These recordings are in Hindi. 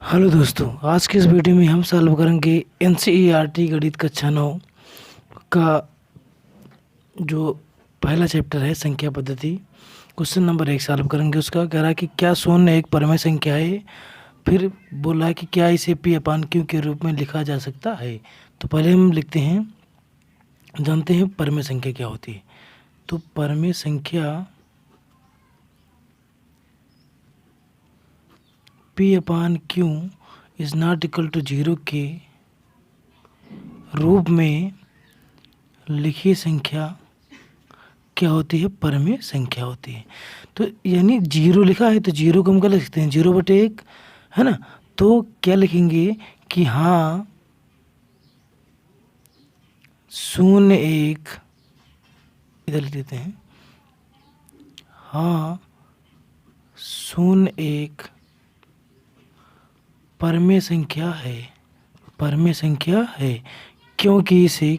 हेलो दोस्तों, आज के इस वीडियो में हम सॉल्व करेंगे एनसीईआरटी गणित कक्षा 9 का जो पहला चैप्टर है संख्या पद्धति। क्वेश्चन नंबर 1 सॉल्व करेंगे। उसका कह रहा है कि क्या शून्य एक परमेय संख्या है। फिर बोला है कि क्या इसे पी अपान क्यू के रूप में लिखा जा सकता है। तो पहले हम लिखते हैं, जानते हैं परमेय संख्या क्या होती है। तो परमेय संख्या P upon Q is not equal to 0 के रूप में लिखी संख्या क्या होती है, परमेय संख्या होती है। तो यानी 0 लिखा है तो 0 को हम क्या लिख सकते हैं, 0/1 है ना। तो क्या लिखेंगे कि हाँ 0 1 इधर लिख देते हैं, हाँ 0 1 परमेय संख्या है, परमेय संख्या है। क्योंकि इसे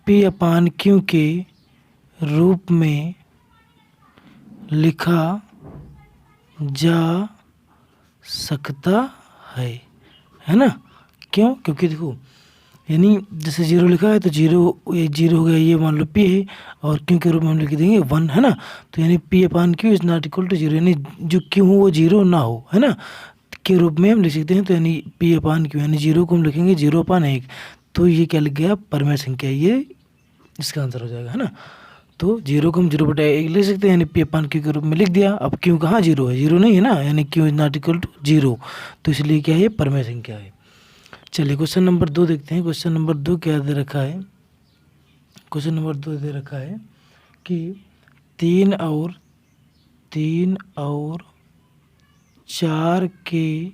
पी अपान क्यू के रूप में लिखा जा सकता है ना। क्यों? क्योंकि देखो यानी जैसे 0 लिखा है तो 0 हो गया, ये मान लो पी है और क्यू के रूप में हम लिख देंगे 1 है ना। तो यानी P upon Q is not equal to 0, यानी जो क्यू हो वो 0 ना हो, है ना, के रूप में हम लिख सकते हैं। तो यानी पी अपान क्यू यानी 0 को हम लिखेंगे 0/1। तो ये क्या लिख गया, परमेय संख्या, ये इसका आंसर हो जाएगा, है ना। तो 0 को हम 0/1 लिख सकते हैं, यानी पी अपान क्यू के रूप में लिख दिया। अब क्यू कहाँ 0 है, 0 नहीं है ना, यानी Q is not equal to 0। तो इसलिए क्या है, ये परमेय संख्या है। चलिए क्वेश्चन नंबर 2 देखते हैं। क्वेश्चन नंबर 2 क्या दे रखा है। क्वेश्चन नंबर 2 दे रखा है कि 3 और 4 के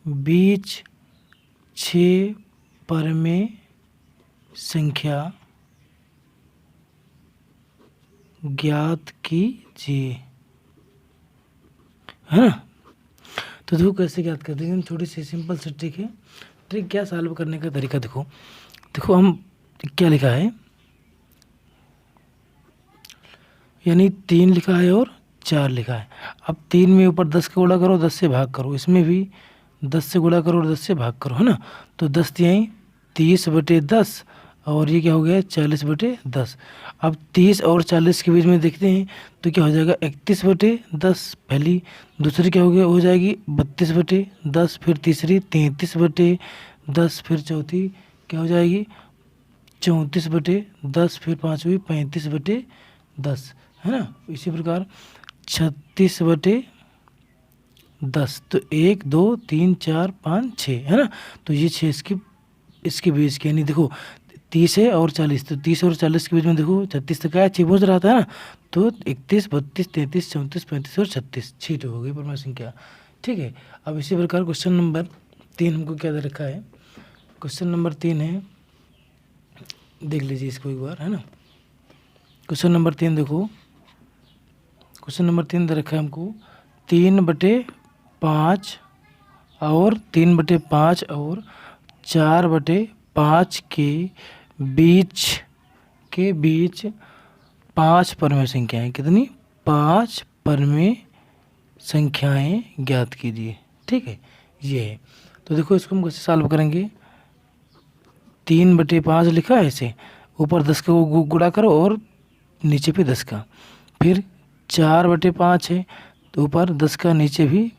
बीच 6 परमेय संख्या ज्ञात कीजिए, है ना। तो देखो कैसे ज्ञात कर देंगे हम, छोटी सी सिंपल सी ट्रिक है। ट्रिक क्या, सॉल्व करने का तरीका देखो हम क्या लिखा है, यानी 3 लिखा है और 4 लिखा है। अब 3 में ऊपर 10 का गुणा करो, 10 से भाग करो, इसमें भी 10 से गुणा करो और 10 से भाग करो, है ना। तो 10 तिहाई 30/10 और ये क्या हो गया 40/10। अब 30 और 40 के बीच में देखते हैं तो क्या हो जाएगा 31/10 पहली, दूसरी क्या हो जाएगी 32/10, फिर तीसरी 33/10, फिर चौथी क्या हो जाएगी 34/10, फिर पाँचवीं 35/10, है ना। इसी प्रकार 36/10। तो 1 2 3 4 5 6, है ना। तो ये 6 इसके बीच के, यानी देखो 30 है और 40, तो 30 और 40 के बीच में देखो 36 तक आया, 6 पहुँच रहा था ना। तो 31 32 33 34 35 और 36, 6 तो हो गई परमेय संख्या। ठीक है। अब इसी प्रकार क्वेश्चन नंबर 3 हमको क्या दे रखा है। क्वेश्चन नंबर 3 है, देख लीजिए इसको एक बार, है ना। क्वेश्चन नंबर 3 देखो, क्वेश्चन नंबर 3 दे रखा है हमको 3/5 और 3/5 और 4/5 के बीच 5 परमेय संख्याएं, कितनी 5 परमेय संख्याएं ज्ञात कीजिए। ठीक है, ये है। तो देखो इसको हम कैसे सॉल्व करेंगे। 3/5 लिखा है, ऐसे ऊपर 10 का गुणा करो और नीचे पे 10 का, फिर 4/5 है तो ऊपर 10 का नीचे भी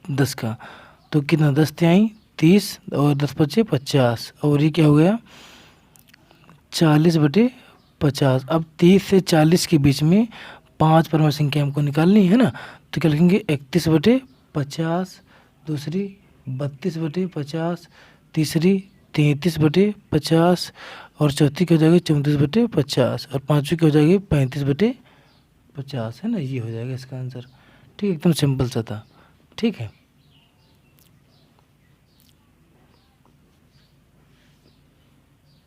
10 का, तो कितना 10 तिहाई 30 और 10 पचे 50, और ये क्या हो गया 40/50। अब 30 से 40 के बीच में 5 परमेय संख्या हमको निकालनी है ना। तो क्या लिखेंगे 31/50, दूसरी 32/50, तीसरी 33/50 और चौथी क्या हो जाएगी 34/50 और पाँचवीं क्या हो जाएगी 35/50, है ना। ये हो जाएगा इसका आंसर। ठीक, एकदम सिंपल सा था। ठीक है।